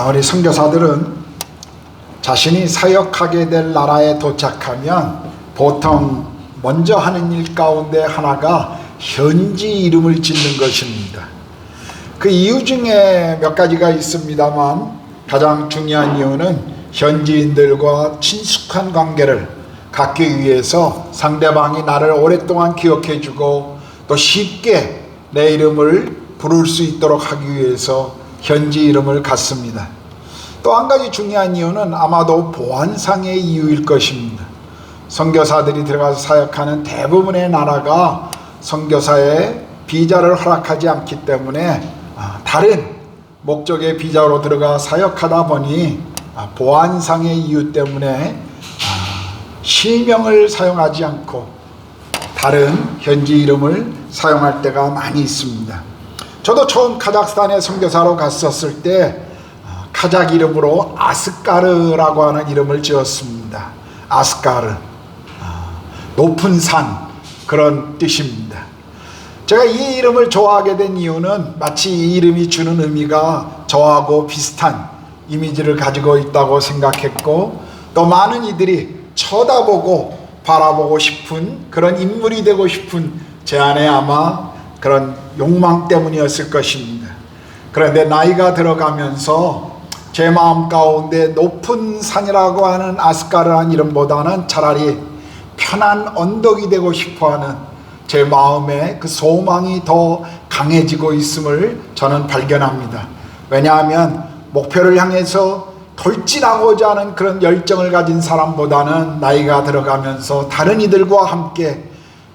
우리 선교사들은 자신이 사역하게 될 나라에 도착하면 보통 먼저 하는 일 가운데 하나가 현지 이름을 짓는 것입니다. 그 이유 중에 몇 가지가 있습니다만 가장 중요한 이유는 현지인들과 친숙한 관계를 갖기 위해서 상대방이 나를 오랫동안 기억해주고 또 쉽게 내 이름을 부를 수 있도록 하기 위해서 현지 이름을 갖습니다. 또 한 가지 중요한 이유는 아마도 보안상의 이유일 것입니다. 선교사들이 들어가서 사역하는 대부분의 나라가 선교사의 비자를 허락하지 않기 때문에 다른 목적의 비자로 들어가 사역하다 보니 보안상의 이유 때문에 실명을 사용하지 않고 다른 현지 이름을 사용할 때가 많이 있습니다. 저도 처음 카자흐스탄에 선교사로 갔었을 때 카자흐 이름으로 아스까르라고 하는 이름을 지었습니다. 아스까르, 높은 산, 그런 뜻입니다. 제가 이 이름을 좋아하게 된 이유는 마치 이 이름이 주는 의미가 저하고 비슷한 이미지를 가지고 있다고 생각했고, 또 많은 이들이 쳐다보고 바라보고 싶은 그런 인물이 되고 싶은 제 안에 아마 그런 욕망 때문이었을 것입니다. 그런데 나이가 들어가면서 제 마음 가운데 높은 산이라고 하는 아스까르라는 이름보다는 차라리 편한 언덕이 되고 싶어하는 제 마음의 그 소망이 더 강해지고 있음을 저는 발견합니다. 왜냐하면 목표를 향해서 돌진하고자 하는 그런 열정을 가진 사람보다는 나이가 들어가면서 다른 이들과 함께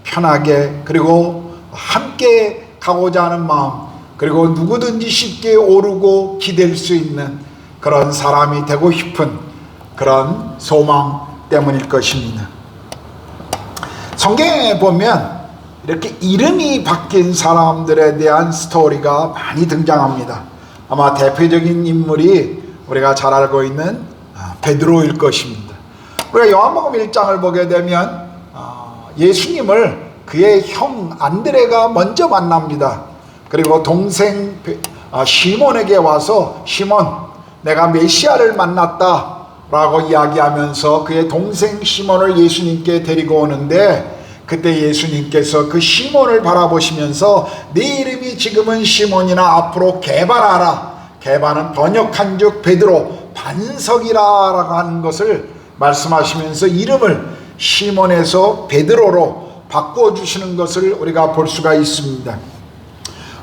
편하게 그리고 함께 가고자 하는 마음, 그리고 누구든지 쉽게 오르고 기댈 수 있는 그런 사람이 되고 싶은 그런 소망 때문일 것입니다. 성경에 보면 이렇게 이름이 바뀐 사람들에 대한 스토리가 많이 등장합니다. 아마 대표적인 인물이 우리가 잘 알고 있는 베드로일 것입니다. 우리가 요한복음 1장을 보게 되면 예수님을 그의 형 안드레가 먼저 만납니다. 그리고 동생 시몬에게 와서 시몬, 내가 메시아를 만났다 라고 이야기하면서 그의 동생 시몬을 예수님께 데리고 오는데, 그때 예수님께서 그 시몬을 바라보시면서 네 이름이 지금은 시몬이나 앞으로 게바라라, 게바는 번역한 즉 베드로, 반석이라고 하는 것을 말씀하시면서 이름을 시몬에서 베드로로 바꿔주시는 것을 우리가 볼 수가 있습니다.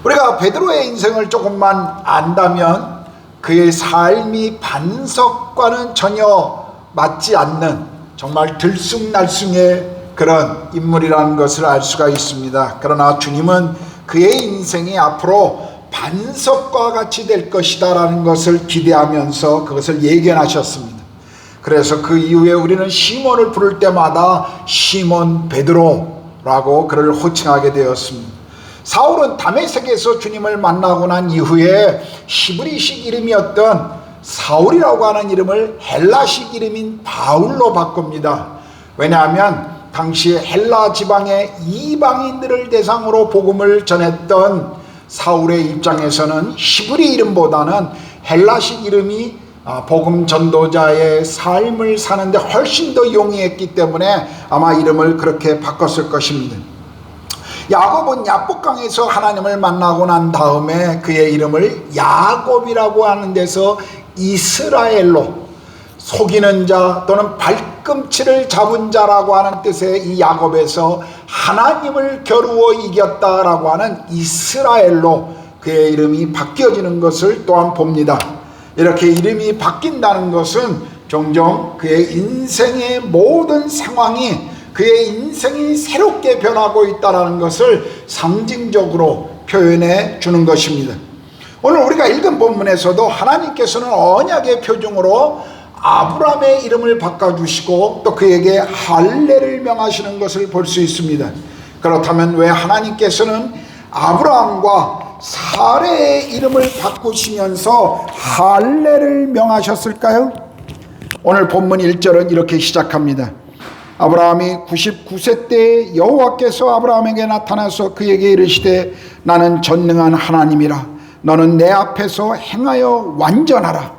우리가 베드로의 인생을 조금만 안다면 그의 삶이 반석과는 전혀 맞지 않는 정말 들쑥날쑥의 그런 인물이라는 것을 알 수가 있습니다. 그러나 주님은 그의 인생이 앞으로 반석과 같이 될 것이다 라는 것을 기대하면서 그것을 예견하셨습니다. 그래서 그 이후에 우리는 시몬을 부를 때마다 시몬 베드로라고 그를 호칭하게 되었습니다. 사울은 다메섹에서 주님을 만나고 난 이후에 히브리식 이름이었던 사울이라고 하는 이름을 헬라식 이름인 바울로 바꿉니다. 왜냐하면 당시에 헬라 지방의 이방인들을 대상으로 복음을 전했던 사울의 입장에서는 히브리 이름보다는 헬라식 이름이 복음 전도자의 삶을 사는데 훨씬 더 용이했기 때문에 아마 이름을 그렇게 바꿨을 것입니다. 야곱은 야복강에서 하나님을 만나고 난 다음에 그의 이름을 야곱이라고 하는 데서 이스라엘로, 속이는 자 또는 발꿈치를 잡은 자라고 하는 뜻의 이 야곱에서 하나님을 겨루어 이겼다라고 하는 이스라엘로 그의 이름이 바뀌어지는 것을 또한 봅니다. 이렇게 이름이 바뀐다는 것은 종종 그의 인생의 모든 상황이, 그의 인생이 새롭게 변하고 있다는 것을 상징적으로 표현해 주는 것입니다. 오늘 우리가 읽은 본문에서도 하나님께서는 언약의 표징으로 아브라함의 이름을 바꿔주시고 또 그에게 할례를 명하시는 것을 볼 수 있습니다. 그렇다면 왜 하나님께서는 아브라함과 사레의 이름을 바꾸시면서 할례를 명하셨을까요? 오늘 본문 1절은 이렇게 시작합니다. 아브라함이 99세 때 여호와께서 아브라함에게 나타나서 그에게 이르시되 나는 전능한 하나님이라. 너는 내 앞에서 행하여 완전하라.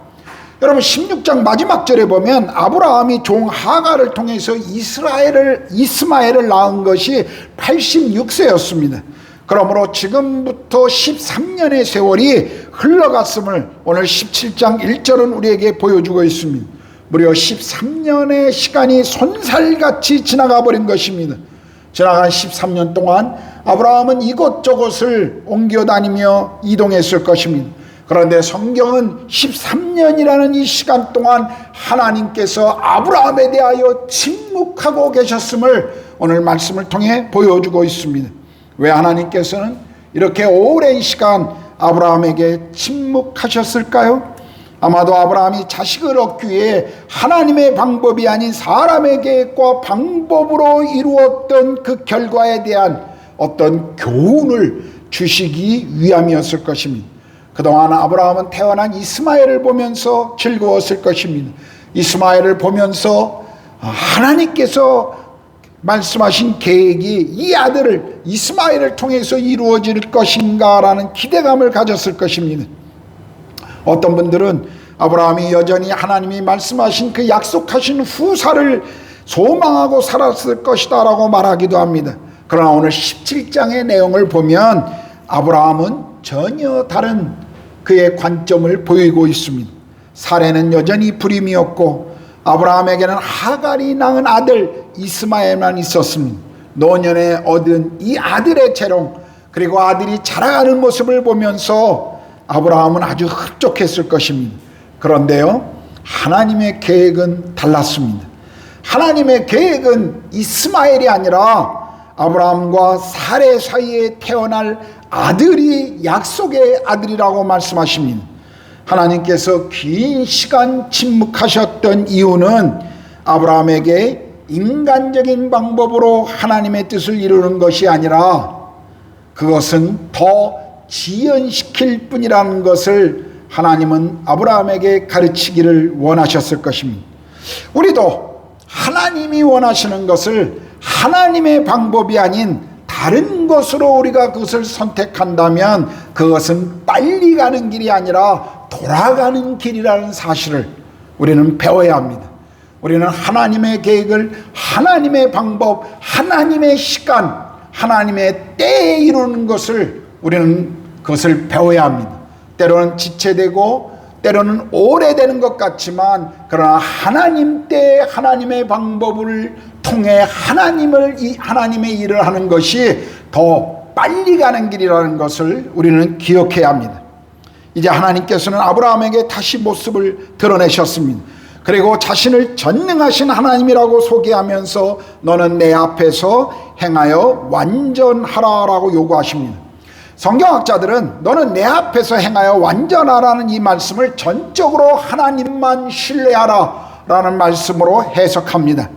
여러분 16장 마지막 절에 보면 아브라함이 종 하갈을 통해서 이스마엘을 낳은 것이 86세였습니다. 그러므로 지금부터 13년의 세월이 흘러갔음을 오늘 17장 1절은 우리에게 보여주고 있습니다. 무려 13년의 시간이 손살같이 지나가 버린 것입니다. 지나간 13년 동안 아브라함은 이곳저곳을 옮겨 다니며 이동했을 것입니다. 그런데 성경은 13년이라는 이 시간 동안 하나님께서 아브라함에 대하여 침묵하고 계셨음을 오늘 말씀을 통해 보여주고 있습니다. 왜 하나님께서는 이렇게 오랜 시간 아브라함에게 침묵하셨을까요? 아마도 아브라함이 자식을 얻기 위해 하나님의 방법이 아닌 사람의 계획과 방법으로 이루었던 그 결과에 대한 어떤 교훈을 주시기 위함이었을 것입니다. 그동안 아브라함은 태어난 이스마엘을 보면서 즐거웠을 것입니다. 이스마엘을 보면서 하나님께서 말씀하신 계획이 이 아들을 이스마엘을 통해서 이루어질 것인가라는 기대감을 가졌을 것입니다. 어떤 분들은 아브라함이 여전히 하나님이 말씀하신 그 약속하신 후사를 소망하고 살았을 것이다 라고 말하기도 합니다. 그러나 오늘 17장의 내용을 보면 아브라함은 전혀 다른 그의 관점을 보이고 있습니다. 사례는 여전히 불임이었고 아브라함에게는 하갈이 낳은 아들 이스마엘만 있었습니다. 노년에 얻은 이 아들의 재롱 그리고 아들이 자라가는 모습을 보면서 아브라함은 아주 흡족했을 것입니다. 그런데요, 하나님의 계획은 달랐습니다. 하나님의 계획은 이스마엘이 아니라 아브라함과 사레 사이에 태어날 아들이 약속의 아들이라고 말씀하십니다. 하나님께서 긴 시간 침묵하셨던 이유는 아브라함에게 인간적인 방법으로 하나님의 뜻을 이루는 것이 아니라 그것은 더 지연시킬 뿐이라는 것을 하나님은 아브라함에게 가르치기를 원하셨을 것입니다. 우리도 하나님이 원하시는 것을 하나님의 방법이 아닌 다른 것으로 우리가 그것을 선택한다면 그것은 빨리 가는 길이 아니라 돌아가는 길이라는 사실을 우리는 배워야 합니다. 우리는 하나님의 계획을 하나님의 방법, 하나님의 시간, 하나님의 때에 이루는 것을 우리는 그것을 배워야 합니다. 때로는 지체되고 때로는 오래되는 것 같지만 그러나 하나님 때에 하나님의 방법을 통해 하나님의 일을 하는 것이 더 빨리 가는 길이라는 것을 우리는 기억해야 합니다. 이제 하나님께서는 아브라함에게 다시 모습을 드러내셨습니다. 그리고 자신을 전능하신 하나님이라고 소개하면서 너는 내 앞에서 행하여 완전하라라고 요구하십니다. 성경학자들은 너는 내 앞에서 행하여 완전하라는 이 말씀을 전적으로 하나님만 신뢰하라라는 말씀으로 해석합니다.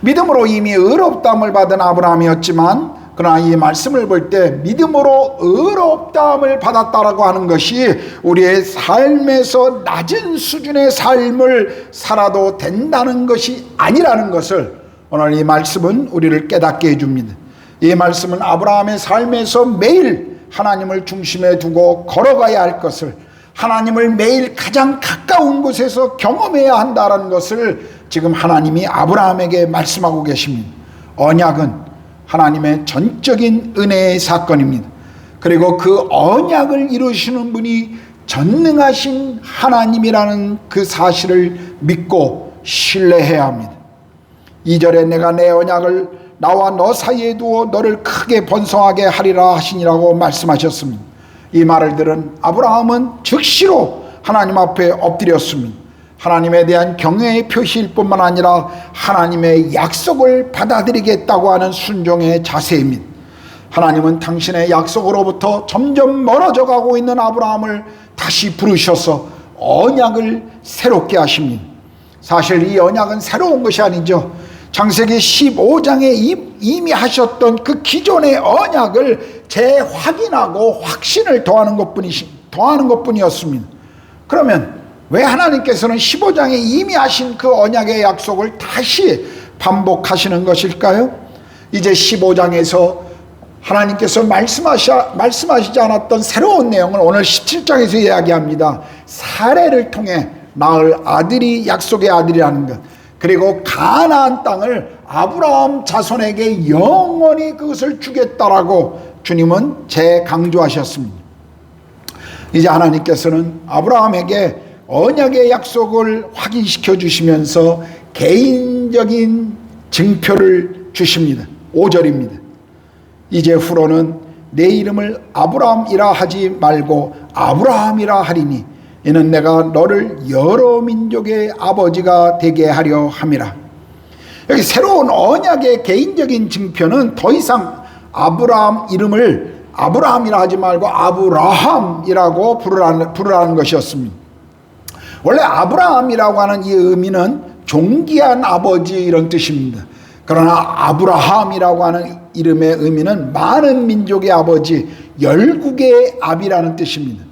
믿음으로 이미 의롭다함을 받은 아브라함이었지만 그러나 이 말씀을 볼 때 믿음으로 의롭다함을 받았다라고 하는 것이 우리의 삶에서 낮은 수준의 삶을 살아도 된다는 것이 아니라는 것을 오늘 이 말씀은 우리를 깨닫게 해줍니다. 이 말씀은 아브라함의 삶에서 매일 하나님을 중심에 두고 걸어가야 할 것을 하나님을 매일 가장 가까운 곳에서 경험해야 한다는 것을 지금 하나님이 아브라함에게 말씀하고 계십니다. 언약은 하나님의 전적인 은혜의 사건입니다. 그리고 그 언약을 이루시는 분이 전능하신 하나님이라는 그 사실을 믿고 신뢰해야 합니다. 2절에 내가 내 언약을 나와 너 사이에 두어 너를 크게 번성하게 하리라 하시니라고 말씀하셨습니다. 이 말을 들은 아브라함은 즉시로 하나님 앞에 엎드렸습니다. 하나님에 대한 경외의 표시일 뿐만 아니라 하나님의 약속을 받아들이겠다고 하는 순종의 자세입니다. 하나님은 당신의 약속으로부터 점점 멀어져 가고 있는 아브라함을 다시 부르셔서 언약을 새롭게 하십니다. 사실 이 언약은 새로운 것이 아니죠. 창세기 15장에 이미 하셨던 그 기존의 언약을 재확인하고 확신을 더하는 것뿐이었습니다. 그러면 왜 하나님께서는 15장에 이미 하신 그 언약의 약속을 다시 반복하시는 것일까요? 이제 15장에서 하나님께서 말씀하시지 않았던 새로운 내용을 오늘 17장에서 이야기합니다. 사례를 통해 낳을 아들이 약속의 아들이라는 것, 그리고 가나안 땅을 아브라함 자손에게 영원히 그것을 주겠다라고 주님은 재강조하셨습니다. 이제 하나님께서는 아브라함에게 언약의 약속을 확인시켜 주시면서 개인적인 증표를 주십니다. 5절입니다. 이제후로는 내 이름을 아브라함이라 하지 말고 아브라함이라 하리니 이는 내가 너를 여러 민족의 아버지가 되게 하려 함이라. 여기 새로운 언약의 개인적인 증표는 더 이상 아브라함 이름을 아브라함이라 하지 말고 아브라함이라고 부르라는 것이었습니다. 원래 아브라함이라고 하는 이 의미는 존귀한 아버지 이런 뜻입니다. 그러나 아브라함이라고 하는 이름의 의미는 많은 민족의 아버지, 열국의 아비라는 뜻입니다.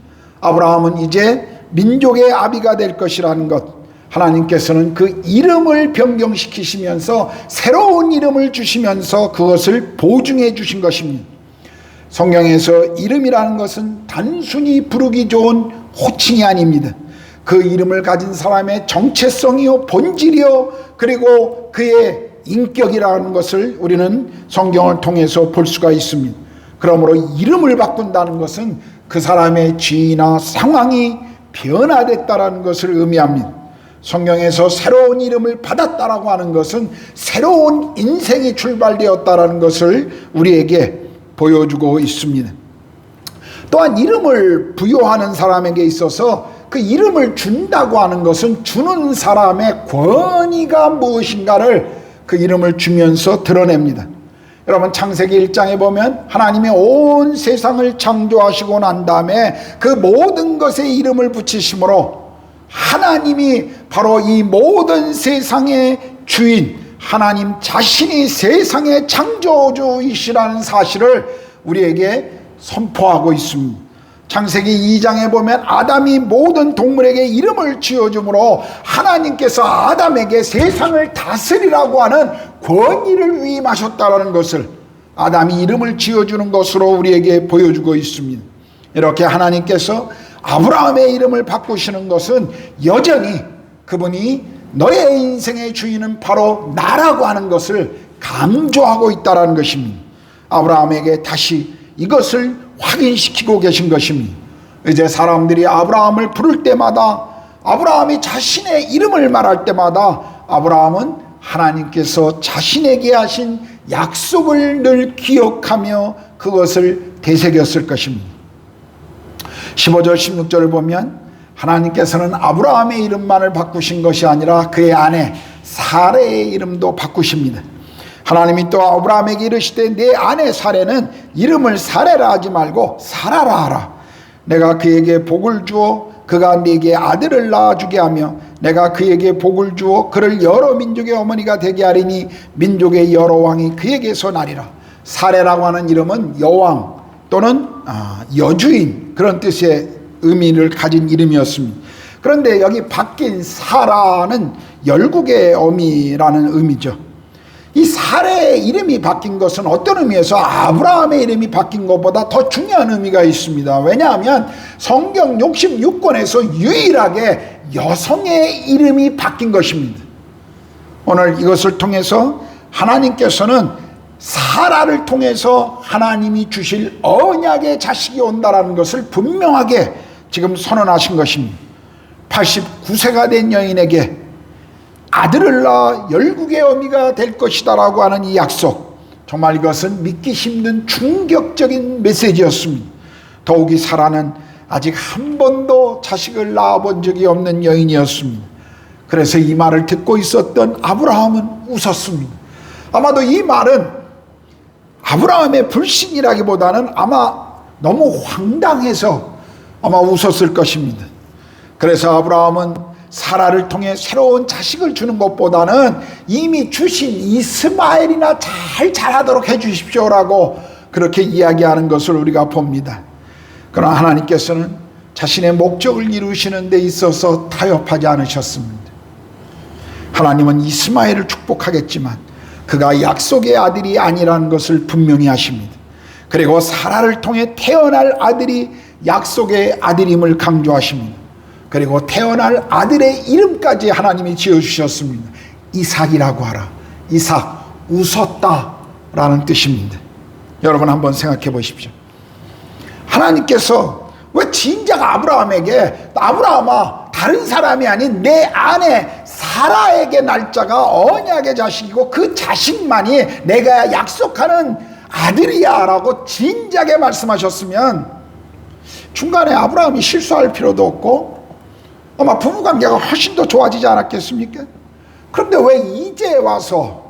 아브라함은 이제 민족의 아비가 될 것이라는 것, 하나님께서는 그 이름을 변경시키시면서 새로운 이름을 주시면서 그것을 보증해 주신 것입니다. 성경에서 이름이라는 것은 단순히 부르기 좋은 호칭이 아닙니다. 그 이름을 가진 사람의 정체성이요, 본질이요, 그리고 그의 인격이라는 것을 우리는 성경을 통해서 볼 수가 있습니다. 그러므로 이름을 바꾼다는 것은 그 사람의 지위나 상황이 변화됐다는 것을 의미합니다. 성경에서 새로운 이름을 받았다라고 하는 것은 새로운 인생이 출발되었다라는 것을 우리에게 보여주고 있습니다. 또한 이름을 부여하는 사람에게 있어서 그 이름을 준다고 하는 것은 주는 사람의 권위가 무엇인가를 그 이름을 주면서 드러냅니다. 여러분 창세기 1장에 보면 하나님이 온 세상을 창조하시고 난 다음에 그 모든 것에 이름을 붙이심으로 하나님이 바로 이 모든 세상의 주인, 하나님 자신이 세상의 창조주이시라는 사실을 우리에게 선포하고 있습니다. 창세기 2장에 보면 아담이 모든 동물에게 이름을 지어주므로 하나님께서 아담에게 세상을 다스리라고 하는 권위를 위임하셨다는 것을 아담이 이름을 지어주는 것으로 우리에게 보여주고 있습니다. 이렇게 하나님께서 아브라함의 이름을 바꾸시는 것은 여전히 그분이 너의 인생의 주인은 바로 나라고 하는 것을 강조하고 있다는 것입니다. 아브라함에게 다시 이것을 확인시키고 계신 것입니다. 이제 사람들이 아브라함을 부를 때마다, 아브라함이 자신의 이름을 말할 때마다 아브라함은 하나님께서 자신에게 하신 약속을 늘 기억하며 그것을 되새겼을 것입니다. 15절 16절을 보면 하나님께서는 아브라함의 이름만을 바꾸신 것이 아니라 그의 아내 사레의 이름도 바꾸십니다. 하나님이 또 아브라함에게 이르시되 내 아내 사레는 이름을 사레라 하지 말고 사라라 하라. 내가 그에게 복을 주어 그가 네게 아들을 낳아주게 하며 내가 그에게 복을 주어 그를 여러 민족의 어머니가 되게 하리니 민족의 여러 왕이 그에게서 나리라. 사레라고 하는 이름은 여왕 또는 여주인 그런 뜻의 의미를 가진 이름이었습니다. 그런데 여기 바뀐 사라는 열국의 어미라는 의미죠. 이 사레의 이름이 바뀐 것은 어떤 의미에서 아브라함의 이름이 바뀐 것보다 더 중요한 의미가 있습니다. 왜냐하면 성경 66권에서 유일하게 여성의 이름이 바뀐 것입니다. 오늘 이것을 통해서 하나님께서는 사라를 통해서 하나님이 주실 언약의 자식이 온다라는 것을 분명하게 지금 선언하신 것입니다. 89세가 된 여인에게 아들을 낳아 열국의 어미가 될 것이다 라고 하는 이 약속, 정말 이것은 믿기 힘든 충격적인 메시지였습니다. 더욱이 사라는 아직 한 번도 자식을 낳아본 적이 없는 여인이었습니다. 그래서 이 말을 듣고 있었던 아브라함은 웃었습니다. 아마도 이 말은 아브라함의 불신이라기보다는 아마 너무 황당해서 아마 웃었을 것입니다. 그래서 아브라함은 사라를 통해 새로운 자식을 주는 것보다는 이미 주신 이스마엘이나 잘 자라도록 해 주십시오라고 그렇게 이야기하는 것을 우리가 봅니다. 그러나 하나님께서는 자신의 목적을 이루시는 데 있어서 타협하지 않으셨습니다. 하나님은 이스마엘을 축복하겠지만 그가 약속의 아들이 아니라는 것을 분명히 하십니다. 그리고 사라를 통해 태어날 아들이 약속의 아들임을 강조하십니다. 그리고 태어날 아들의 이름까지 하나님이 지어주셨습니다. 이삭이라고 하라. 이삭, 웃었다 라는 뜻입니다. 여러분 한번 생각해 보십시오. 하나님께서 왜 진작 아브라함에게, 아브라함아, 다른 사람이 아닌 내 아내 사라에게 날짜가 언약의 자식이고 그 자식만이 내가 약속하는 아들이야 라고 진작에 말씀하셨으면 중간에 아브라함이 실수할 필요도 없고 아마 부부관계가 훨씬 더 좋아지지 않았겠습니까? 그런데 왜 이제 와서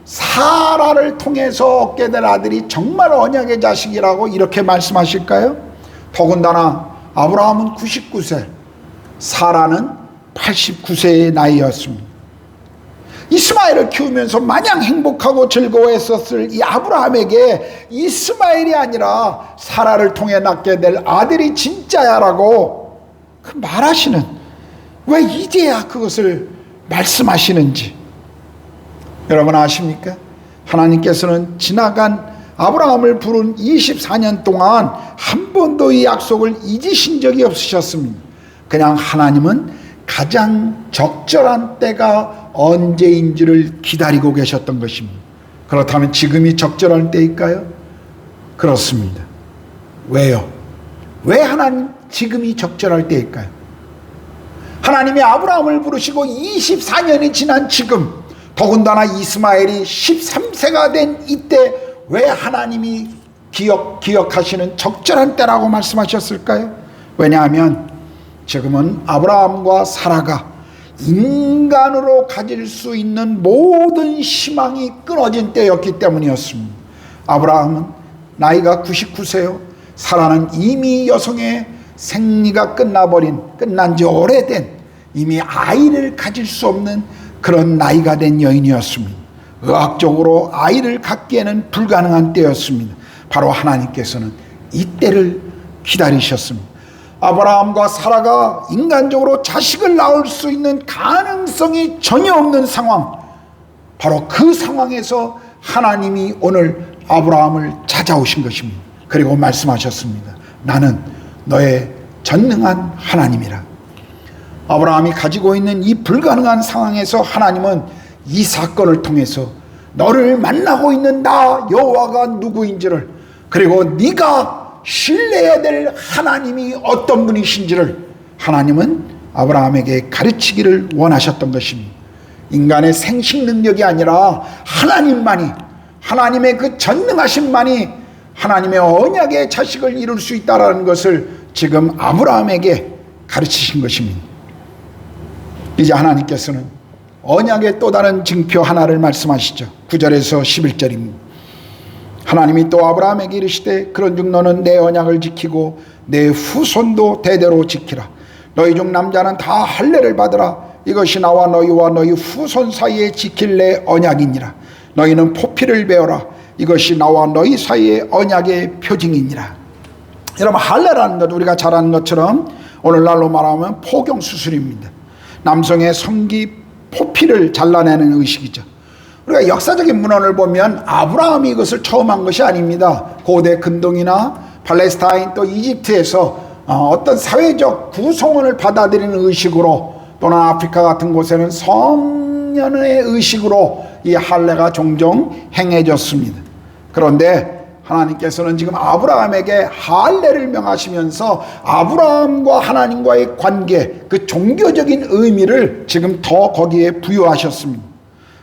사라를 통해서 얻게 될 아들이 정말 언약의 자식이라고 이렇게 말씀하실까요? 더군다나 아브라함은 99세, 사라는 89세의 나이였습니다. 이스마엘을 키우면서 마냥 행복하고 즐거워했었을 이 아브라함에게 이스마엘이 아니라 사라를 통해 낳게 될 아들이 진짜야라고 말하시는, 왜 이제야 그것을 말씀하시는지 여러분 아십니까? 하나님께서는 지나간 아브라함을 부른 24년 동안 한 번도 이 약속을 잊으신 적이 없으셨습니다. 그냥 하나님은 가장 적절한 때가 언제인지를 기다리고 계셨던 것입니다. 그렇다면 지금이 적절한 때일까요? 그렇습니다. 왜요? 왜 하나님 지금이 적절할 때일까요? 하나님이 아브라함을 부르시고 24년이 지난 지금, 더군다나 이스마엘이 13세가 된 이때 왜 하나님이 기억하시는 적절한 때라고 말씀하셨을까요? 왜냐하면 지금은 아브라함과 사라가 인간으로 가질 수 있는 모든 희망이 끊어진 때였기 때문이었습니다. 아브라함은 나이가 99세요. 사라는 이미 여성의 생리가 끝난 지 오래된, 이미 아이를 가질 수 없는 그런 나이가 된 여인이었습니다. 의학적으로 아이를 갖기에는 불가능한 때였습니다. 바로 하나님께서는 이 때를 기다리셨습니다. 아브라함과 사라가 인간적으로 자식을 낳을 수 있는 가능성이 전혀 없는 상황, 바로 그 상황에서 하나님이 오늘 아브라함을 찾아오신 것입니다. 그리고 말씀하셨습니다. 나는 너의 전능한 하나님이라. 아브라함이 가지고 있는 이 불가능한 상황에서 하나님은 이 사건을 통해서 너를 만나고 있는 나 여호와가 누구인지를, 그리고 네가 신뢰해야 될 하나님이 어떤 분이신지를 하나님은 아브라함에게 가르치기를 원하셨던 것입니다. 인간의 생식 능력이 아니라 하나님만이, 하나님의 그 전능하심만이 하나님의 언약의 자식을 이룰 수 있다는 것을 지금 아브라함에게 가르치신 것입니다. 이제 하나님께서는 언약의 또 다른 증표 하나를 말씀하시죠. 9절에서 11절입니다. 하나님이 또 아브라함에게 이르시되 그런즉 너는 내 언약을 지키고 내 후손도 대대로 지키라. 너희 중 남자는 다 할례를 받으라. 이것이 나와 너희와 너희 후손 사이에 지킬 내 언약이니라. 너희는 포피를 베어라. 이것이 나와 너희 사이의 언약의 표징이니라. 여러분, 할례라는 것 우리가 잘 아는 것처럼 오늘날로 말하면 포경 수술입니다. 남성의 성기 포피를 잘라내는 의식이죠. 우리가 역사적인 문헌을 보면 아브라함이 이것을 처음 한 것이 아닙니다. 고대 근동이나 팔레스타인 또 이집트에서 어떤 사회적 구성원을 받아들이는 의식으로, 또는 아프리카 같은 곳에는 성년의 의식으로 이 할례가 종종 행해졌습니다. 그런데 하나님께서는 지금 아브라함에게 할례를 명하시면서 아브라함과 하나님과의 관계, 그 종교적인 의미를 지금 더 거기에 부여하셨습니다.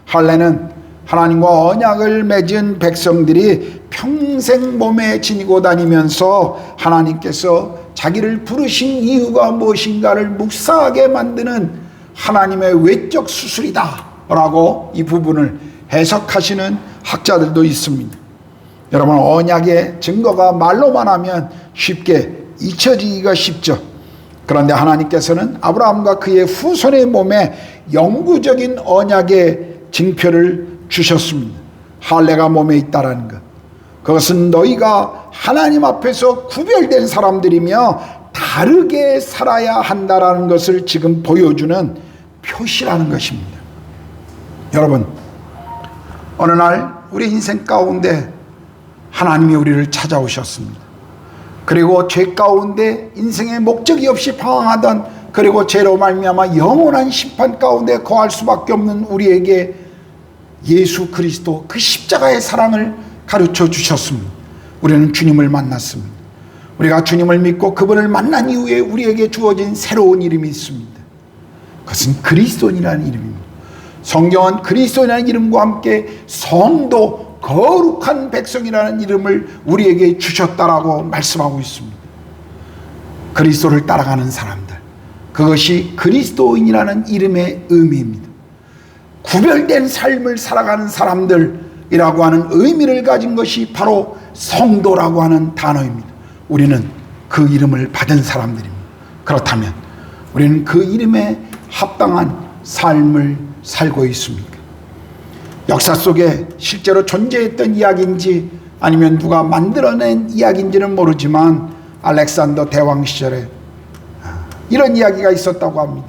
할례는 하나님과 언약을 맺은 백성들이 평생 몸에 지니고 다니면서 하나님께서 자기를 부르신 이유가 무엇인가를 묵상하게 만드는 하나님의 외적 수술이다 라고 이 부분을 해석하시는 학자들도 있습니다. 여러분, 언약의 증거가 말로만 하면 쉽게 잊혀지기가 쉽죠. 그런데 하나님께서는 아브라함과 그의 후손의 몸에 영구적인 언약의 징표를 주셨습니다. 할례가 몸에 있다라는 것, 그것은 너희가 하나님 앞에서 구별된 사람들이며 다르게 살아야 한다라는 것을 지금 보여주는 표시라는 것입니다. 여러분, 어느 날 우리 인생 가운데 하나님이 우리를 찾아오셨습니다. 그리고 죄 가운데 인생의 목적이 없이 방황하던, 그리고 죄로 말미암아 영원한 심판 가운데 거할 수밖에 없는 우리에게 예수 그리스도 그 십자가의 사랑을 가르쳐 주셨습니다. 우리는 주님을 만났습니다. 우리가 주님을 믿고 그분을 만난 이후에 우리에게 주어진 새로운 이름이 있습니다. 그것은 그리스도인이라는 이름입니다. 성경은 그리스도인이라는 이름과 함께 성도, 거룩한 백성이라는 이름을 우리에게 주셨다라고 말씀하고 있습니다. 그리스도를 따라가는 사람들, 그것이 그리스도인이라는 이름의 의미입니다. 구별된 삶을 살아가는 사람들이라고 하는 의미를 가진 것이 바로 성도라고 하는 단어입니다. 우리는 그 이름을 받은 사람들입니다. 그렇다면 우리는 그 이름에 합당한 삶을 살고 있습니까? 역사 속에 실제로 존재했던 이야기인지 아니면 누가 만들어낸 이야기인지는 모르지만 알렉산더 대왕 시절에 이런 이야기가 있었다고 합니다.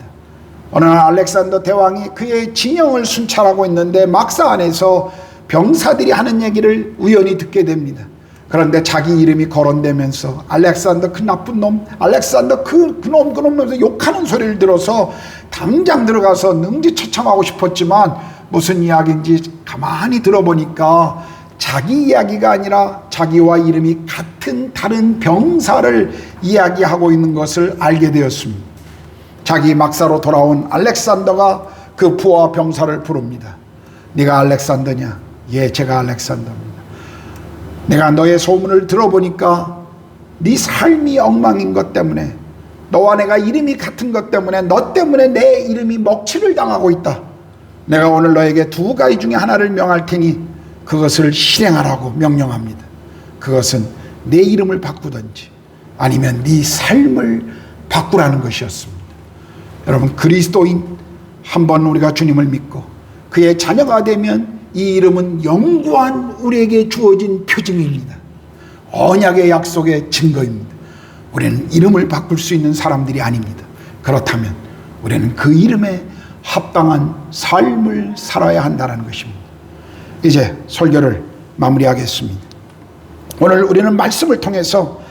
어느 날 알렉산더 대왕이 그의 진영을 순찰하고 있는데 막사 안에서 병사들이 하는 얘기를 우연히 듣게 됩니다. 그런데 자기 이름이 거론되면서 알렉산더 그 나쁜 놈, 알렉산더 그놈 하면서 욕하는 소리를 들어서 당장 들어가서 능지처참하고 싶었지만 무슨 이야기인지 가만히 들어보니까 자기 이야기가 아니라 자기와 이름이 같은 다른 병사를 이야기하고 있는 것을 알게 되었습니다. 자기 막사로 돌아온 알렉산더가 그 부하 병사를 부릅니다. 네가 알렉산더냐? 예, 제가 알렉산더입니다. 내가 너의 소문을 들어보니까 네 삶이 엉망인 것 때문에, 너와 내가 이름이 같은 것 때문에, 너 때문에 내 이름이 먹칠을 당하고 있다. 내가 오늘 너에게 두 가지 중에 하나를 명할 테니 그것을 실행하라고 명령합니다. 그것은 내 이름을 바꾸든지 아니면 네 삶을 바꾸라는 것이었습니다. 여러분, 그리스도인 한번 우리가 주님을 믿고 그의 자녀가 되면 이 이름은 영구한 우리에게 주어진 표징입니다. 언약의 약속의 증거입니다. 우리는 이름을 바꿀 수 있는 사람들이 아닙니다. 그렇다면 우리는 그 이름에 합당한 삶을 살아야 한다는 것입니다. 이제 설교를 마무리하겠습니다. 오늘 우리는 말씀을 통해서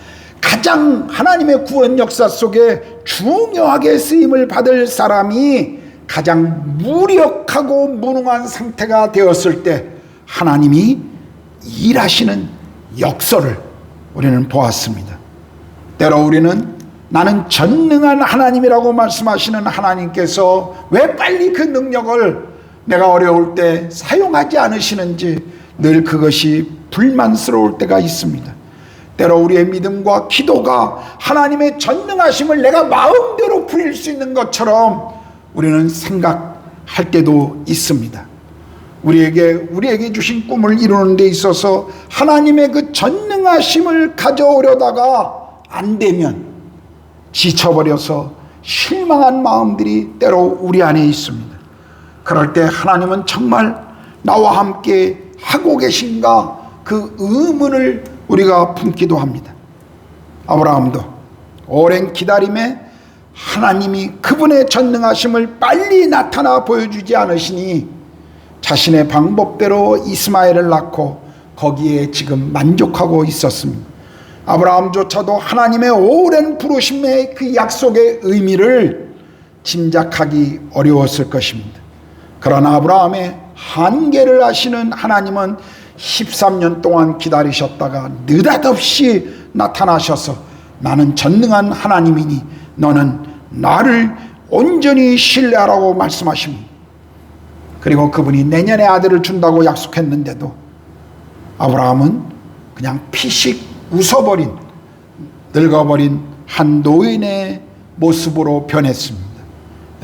가장 하나님의 구원 역사 속에 중요하게 쓰임을 받을 사람이 가장 무력하고 무능한 상태가 되었을 때 하나님이 일하시는 역설을 우리는 보았습니다. 때로 우리는 나는 전능한 하나님이라고 말씀하시는 하나님께서 왜 빨리 그 능력을 내가 어려울 때 사용하지 않으시는지 늘 그것이 불만스러울 때가 있습니다. 때로 우리의 믿음과 기도가 하나님의 전능하심을 내가 마음대로 부릴 수 있는 것처럼 우리는 생각할 때도 있습니다. 우리에게 주신 꿈을 이루는 데 있어서 하나님의 그 전능하심을 가져오려다가 안 되면 지쳐버려서 실망한 마음들이 때로 우리 안에 있습니다. 그럴 때 하나님은 정말 나와 함께 하고 계신가 그 의문을 우리가 품기도 합니다. 아브라함도 오랜 기다림에 하나님이 그분의 전능하심을 빨리 나타나 보여주지 않으시니 자신의 방법대로 이스마엘을 낳고 거기에 지금 만족하고 있었습니다. 아브라함조차도 하나님의 오랜 부르심의 그 약속의 의미를 짐작하기 어려웠을 것입니다. 그러나 아브라함의 한계를 아시는 하나님은 13년 동안 기다리셨다가 느닷없이 나타나셔서 나는 전능한 하나님이니 너는 나를 온전히 신뢰하라고 말씀하십니다. 그리고 그분이 내년에 아들을 준다고 약속했는데도 아브라함은 그냥 피식 웃어버린, 늙어버린 한 노인의 모습으로 변했습니다.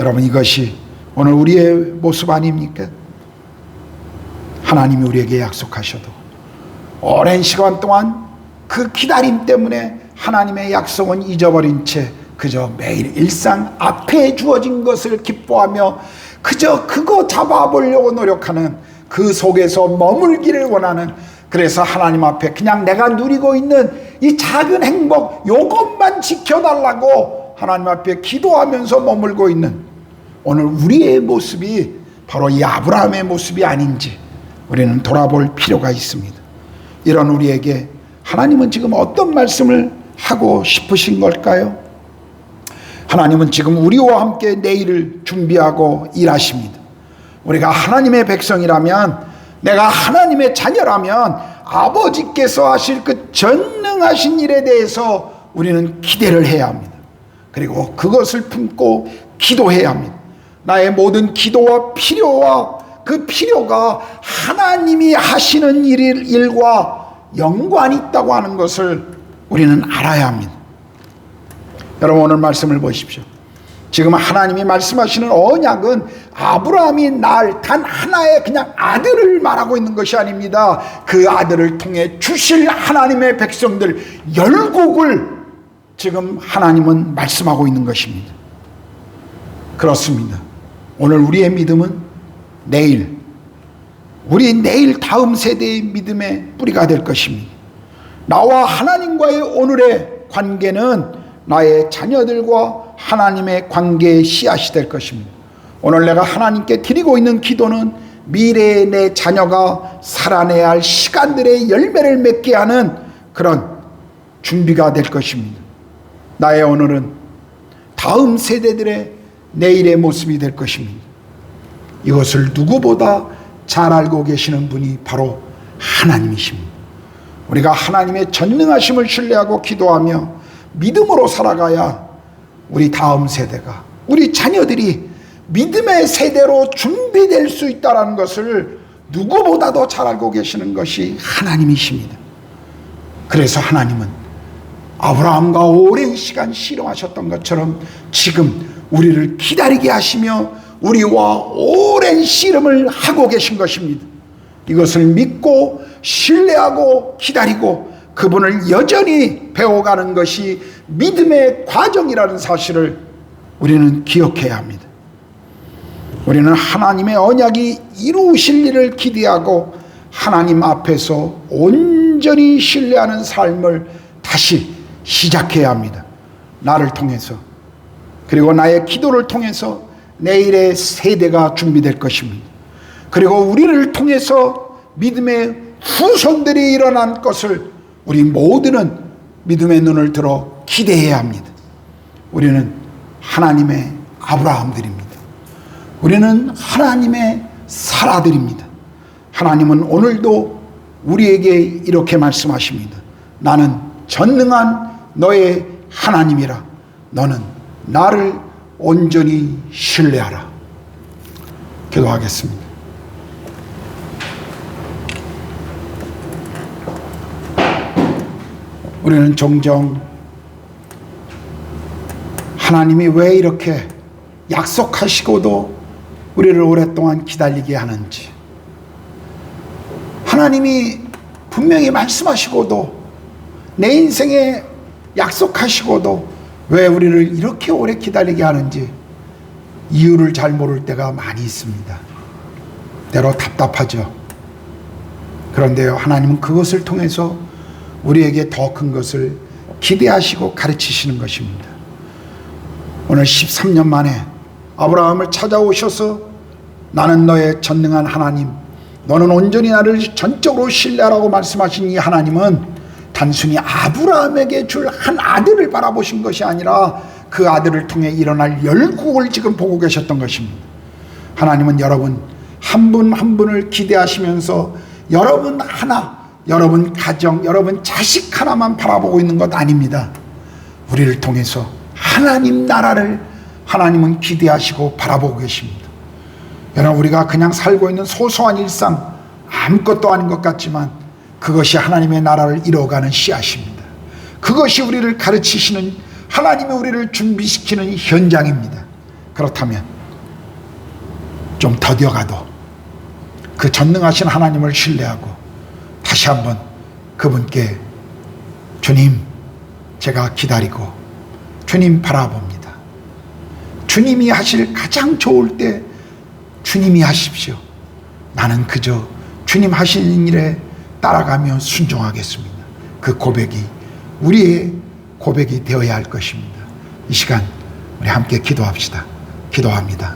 여러분, 이것이 오늘 우리의 모습 아닙니까? 하나님이 우리에게 약속하셔도 오랜 시간 동안 그 기다림 때문에 하나님의 약속은 잊어버린 채 그저 매일 일상 앞에 주어진 것을 기뻐하며 그저 그거 잡아보려고 노력하는, 그 속에서 머물기를 원하는, 그래서 하나님 앞에 그냥 내가 누리고 있는 이 작은 행복 요것만 지켜달라고 하나님 앞에 기도하면서 머물고 있는 오늘 우리의 모습이 바로 이 아브라함의 모습이 아닌지 우리는 돌아볼 필요가 있습니다. 이런 우리에게 하나님은 지금 어떤 말씀을 하고 싶으신 걸까요? 하나님은 지금 우리와 함께 내일을 준비하고 일하십니다. 우리가 하나님의 백성이라면, 내가 하나님의 자녀라면 아버지께서 하실 그 전능하신 일에 대해서 우리는 기대를 해야 합니다. 그리고 그것을 품고 기도해야 합니다. 나의 모든 기도와 필요와 그 필요가 하나님이 하시는 일과 연관이 있다고 하는 것을 우리는 알아야 합니다. 여러분, 오늘 말씀을 보십시오. 지금 하나님이 말씀하시는 언약은 아브라함이 낳을 단 하나의 그냥 아들을 말하고 있는 것이 아닙니다. 그 아들을 통해 주실 하나님의 백성들 열국을 지금 하나님은 말씀하고 있는 것입니다. 그렇습니다. 오늘 우리의 믿음은 우리 내일 다음 세대의 믿음의 뿌리가 될 것입니다. 나와 하나님과의 오늘의 관계는 나의 자녀들과 하나님의 관계의 씨앗이 될 것입니다. 오늘 내가 하나님께 드리고 있는 기도는 미래의 내 자녀가 살아내야 할 시간들의 열매를 맺게 하는 그런 준비가 될 것입니다. 나의 오늘은 다음 세대들의 내일의 모습이 될 것입니다. 이것을 누구보다 잘 알고 계시는 분이 바로 하나님이십니다. 우리가 하나님의 전능하심을 신뢰하고 기도하며 믿음으로 살아가야 우리 다음 세대가, 우리 자녀들이 믿음의 세대로 준비될 수 있다는 것을 누구보다도 잘 알고 계시는 것이 하나님이십니다. 그래서 하나님은 아브라함과 오랜 시간 씨름하셨던 것처럼 지금 우리를 기다리게 하시며 우리와 오랜 씨름을 하고 계신 것입니다. 이것을 믿고 신뢰하고 기다리고 그분을 여전히 배워가는 것이 믿음의 과정이라는 사실을 우리는 기억해야 합니다. 우리는 하나님의 언약이 이루실 일을 기대하고 하나님 앞에서 온전히 신뢰하는 삶을 다시 시작해야 합니다. 나를 통해서, 그리고 나의 기도를 통해서 내일의 세대가 준비될 것입니다. 그리고 우리를 통해서 믿음의 후손들이 일어난 것을 우리 모두는 믿음의 눈을 들어 기대해야 합니다. 우리는 하나님의 아브라함들입니다. 우리는 하나님의 사라들입니다. 하나님은 오늘도 우리에게 이렇게 말씀하십니다. 나는 전능한 너의 하나님이라. 너는 나를 온전히 신뢰하라. 기도하겠습니다. 우리는 종종 하나님이 왜 이렇게 약속하시고도 우리를 오랫동안 기다리게 하는지, 하나님이 분명히 말씀하시고도 내 인생에 약속하시고도 왜 우리를 이렇게 오래 기다리게 하는지 이유를 잘 모를 때가 많이 있습니다. 때로 답답하죠. 그런데요, 하나님은 그것을 통해서 우리에게 더 큰 것을 기대하시고 가르치시는 것입니다. 오늘 13년 만에 아브라함을 찾아오셔서 나는 너의 전능한 하나님, 너는 온전히 나를 전적으로 신뢰하라고 말씀하신 이 하나님은 단순히 아브라함에게 줄 한 아들을 바라보신 것이 아니라 그 아들을 통해 일어날 열국을 지금 보고 계셨던 것입니다. 하나님은 여러분 한 분 한 분을 기대하시면서 여러분 하나, 여러분 가정, 여러분 자식 하나만 바라보고 있는 것 아닙니다. 우리를 통해서 하나님 나라를 하나님은 기대하시고 바라보고 계십니다. 여러분, 우리가 그냥 살고 있는 소소한 일상, 아무것도 아닌 것 같지만 그것이 하나님의 나라를 이루어가는 씨앗입니다. 그것이 우리를 가르치시는, 하나님이 우리를 준비시키는 현장입니다. 그렇다면 좀 더뎌가도 그 전능하신 하나님을 신뢰하고 다시 한번 그분께 주님, 제가 기다리고 주님 바라봅니다. 주님이 하실 가장 좋을 때 주님이 하십시오. 나는 그저 주님 하시는 일에 따라가며 순종하겠습니다. 그 고백이 우리의 고백이 되어야 할 것입니다. 이 시간 우리 함께 기도합시다. 기도합니다.